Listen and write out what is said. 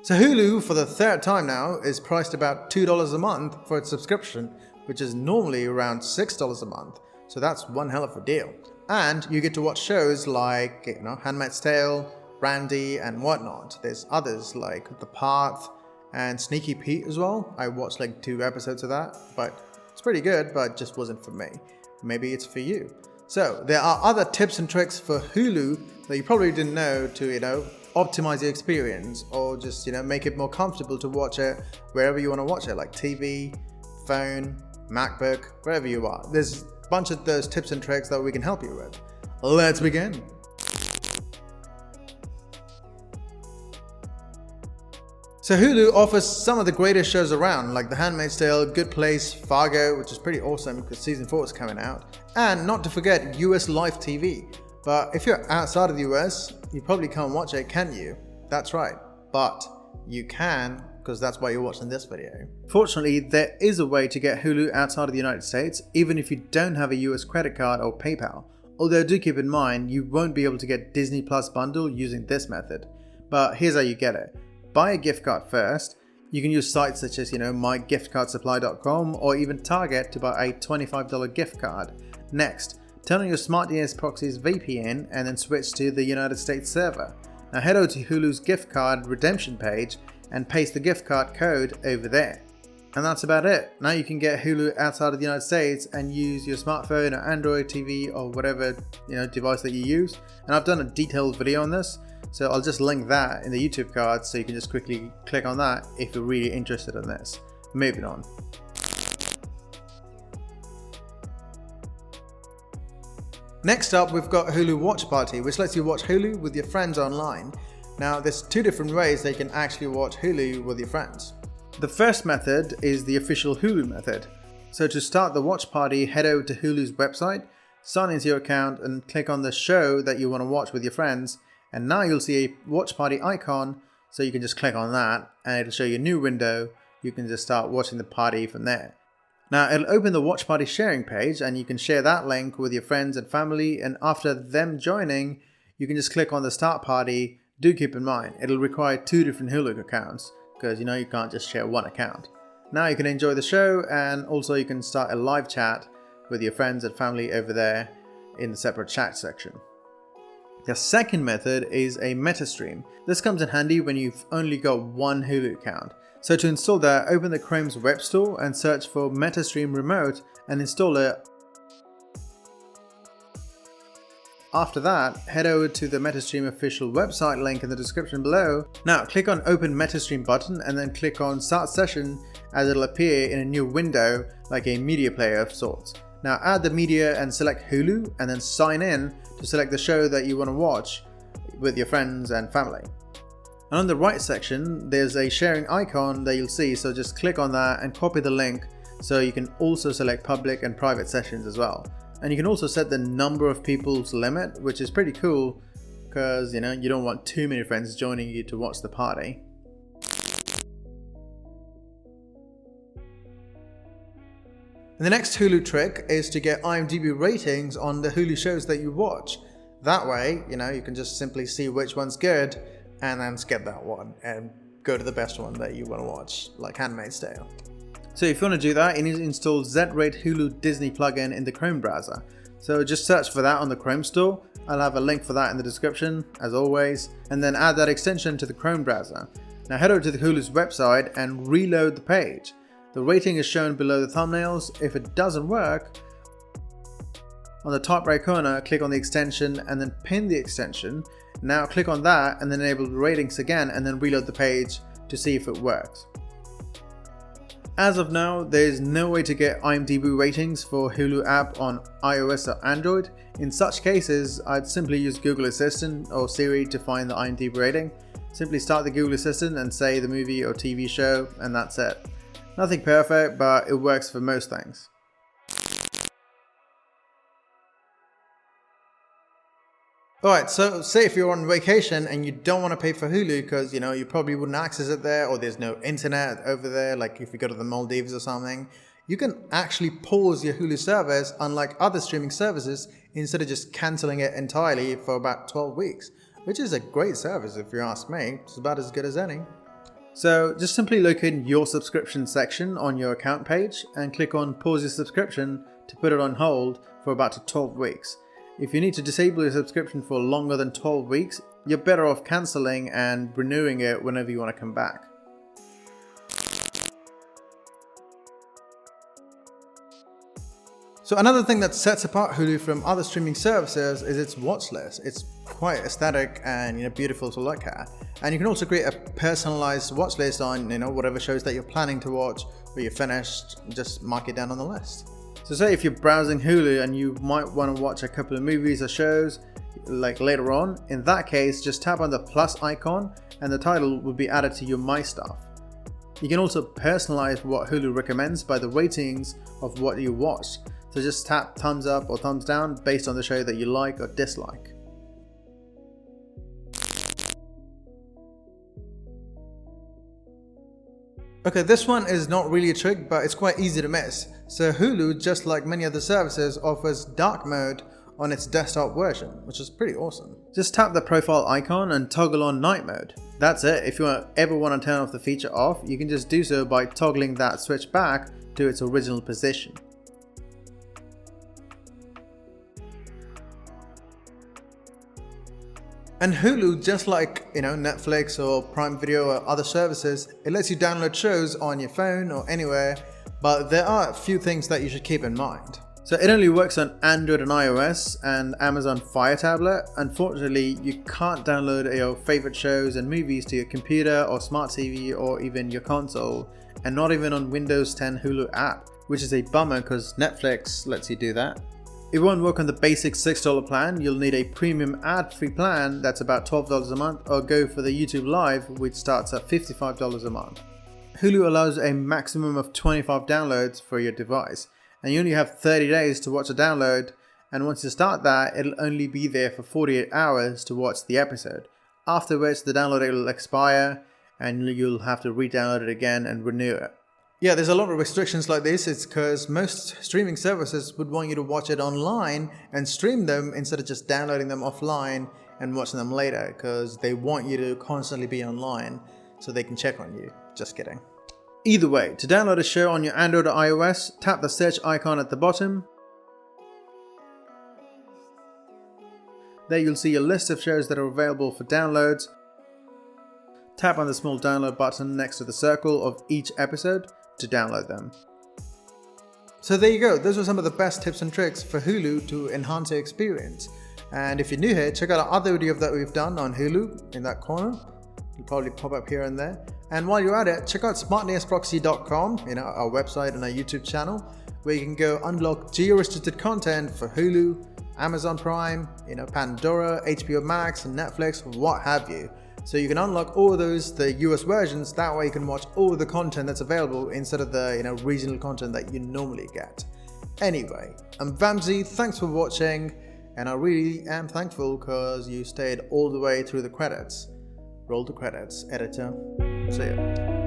So Hulu, for the third time now, is priced about $2 a month for its subscription, which is normally around $6 a month. So that's one hell of a deal. And you get to watch shows like, Handmaid's Tale, Randy, and whatnot. There's others like The Path and Sneaky Pete as well. I watched like 2 episodes of that, but it's pretty good, but it just wasn't for me. Maybe it's for you. So there are other tips and tricks for Hulu that you probably didn't know to, optimize your experience or just, make it more comfortable to watch it wherever you want to watch it, like TV, phone, MacBook, wherever you are. There's a bunch of those tips and tricks that we can help you with. Let's begin. So Hulu offers some of the greatest shows around, like The Handmaid's Tale, Good Place, Fargo, which is pretty awesome because season 4 is coming out, and not to forget US live TV. But if you're outside of the US, you probably can't watch it, can you? That's right, but you can, because that's why you're watching this video. Fortunately, there is a way to get Hulu outside of the United States, even if you don't have a US credit card or PayPal. Although do keep in mind, you won't be able to get Disney Plus bundle using this method. But here's how you get it. Buy a gift card first. You can use sites such as, mygiftcardsupply.com or even Target to buy a $25 gift card. Next, turn on your SmartDNS proxy's VPN and then switch to the United States server. Now head over to Hulu's gift card redemption page and paste the gift card code over there. And that's about it. Now you can get Hulu outside of the United States and use your smartphone or Android TV or whatever device that you use. And I've done a detailed video on this, so I'll just link that in the YouTube card so you can just quickly click on that if you're really interested in this. Moving on. Next up, we've got Hulu Watch Party, which lets you watch Hulu with your friends online. Now, there's 2 different ways that you can actually watch Hulu with your friends. The first method is the official Hulu method. So to start the watch party, head over to Hulu's website, sign into your account and click on the show that you want to watch with your friends. And now you'll see a watch party icon, so you can just click on that and it'll show you a new window. You can just start watching the party from there. Now it'll open the watch party sharing page and you can share that link with your friends and family, and after them joining, you can just click on the start party. Do keep in mind, it'll require 2 different Hulu accounts because you can't just share one account. Now you can enjoy the show, and also you can start a live chat with your friends and family over there in the separate chat section. The second method is a Metastream. This comes in handy when you've only got one Hulu account. So to install that, open the Chrome's web store and search for Metastream Remote and install it. After that, head over to the Metastream official website link in the description below. Now click on Open Metastream button and then click on Start Session, as it'll appear in a new window like a media player of sorts. Now add the media and select Hulu and then sign in to select the show that you want to watch with your friends and family. And on the right section, there's a sharing icon that you'll see, so just click on that and copy the link so you can also select public and private sessions as well. And you can also set the number of people's limit, which is pretty cool because you don't want too many friends joining you to watch the party. And the next Hulu trick is to get IMDb ratings on the Hulu shows that you watch. That way, you can just simply see which one's good and then skip that one and go to the best one that you want to watch, like Handmaid's Tale. So if you want to do that, you need to install zRate Hulu Disney plugin in the Chrome browser. So just search for that on the Chrome store. I'll have a link for that in the description, as always, and then add that extension to the Chrome browser. Now head over to the Hulu's website and reload the page. The rating is shown below the thumbnails. If it doesn't work, on the top right corner, click on the extension and then pin the extension. Now click on that and then enable the ratings again and then reload the page to see if it works. As of now, there is no way to get IMDb ratings for Hulu app on iOS or Android. In such cases, I'd simply use Google Assistant or Siri to find the IMDb rating. Simply start the Google Assistant and say the movie or TV show, and that's it. Nothing perfect, but it works for most things. Alright, so say if you're on vacation and you don't want to pay for Hulu because you probably wouldn't access it there, or there's no internet over there, like if you go to the Maldives or something, you can actually pause your Hulu service unlike other streaming services instead of just cancelling it entirely for about 12 weeks, which is a great service if you ask me. It's about as good as any. So just simply locate your subscription section on your account page and click on pause your subscription to put it on hold for about 12 weeks. If you need to disable your subscription for longer than 12 weeks, you're better off cancelling and renewing it whenever you want to come back. So another thing that sets apart Hulu from other streaming services is its watch list. It's quite aesthetic and beautiful to look at. And you can also create a personalized watch list on whatever shows that you're planning to watch, or you're finished, just mark it down on the list. So say if you're browsing Hulu and you might want to watch a couple of movies or shows like later on, in that case just tap on the plus icon and the title will be added to your My Stuff. You can also personalize what Hulu recommends by the ratings of what you watched. So just tap thumbs up or thumbs down based on the show that you like or dislike. Okay, this one is not really a trick, but it's quite easy to miss. So Hulu, just like many other services, offers dark mode on its desktop version, which is pretty awesome. Just tap the profile icon and toggle on night mode. That's it. If you ever want to turn off the feature off, you can just do so by toggling that switch back to its original position. And Hulu, just like Netflix or Prime Video or other services, it lets you download shows on your phone or anywhere, but there are a few things that you should keep in mind. So it only works on Android and iOS and Amazon Fire Tablet. Unfortunately, you can't download your favorite shows and movies to your computer or smart TV or even your console, and not even on Windows 10 Hulu app, which is a bummer because Netflix lets you do that. It won't work on the basic $6 plan. You'll need a premium ad-free plan that's about $12 a month, or go for the YouTube Live, which starts at $55 a month. Hulu allows a maximum of 25 downloads for your device, and you only have 30 days to watch a download, and once you start that, it'll only be there for 48 hours to watch the episode. After which the download will expire, and you'll have to re-download it again and renew it. Yeah, there's a lot of restrictions like this. It's because most streaming services would want you to watch it online and stream them instead of just downloading them offline and watching them later, because they want you to constantly be online so they can check on you. Just kidding. Either way, to download a show on your Android or iOS, tap the search icon at the bottom. There you'll see a list of shows that are available for downloads. Tap on the small download button next to the circle of each episode to download them. So there you go, those are some of the best tips and tricks for Hulu to enhance your experience. And if you're new here, check out our other video that we've done on Hulu in that corner. It'll probably pop up here and there. And while you're at it, check out smartnessproxy.com, our website and our YouTube channel, where you can go unlock geo-restricted content for Hulu, Amazon Prime, Pandora, HBO Max, and Netflix, what have you. So you can unlock all of those, the US versions, that way you can watch all the content that's available instead of the regional content that you normally get. Anyway, I'm Vamsy, thanks for watching, and I really am thankful because you stayed all the way through the credits. Roll the credits, editor. See ya.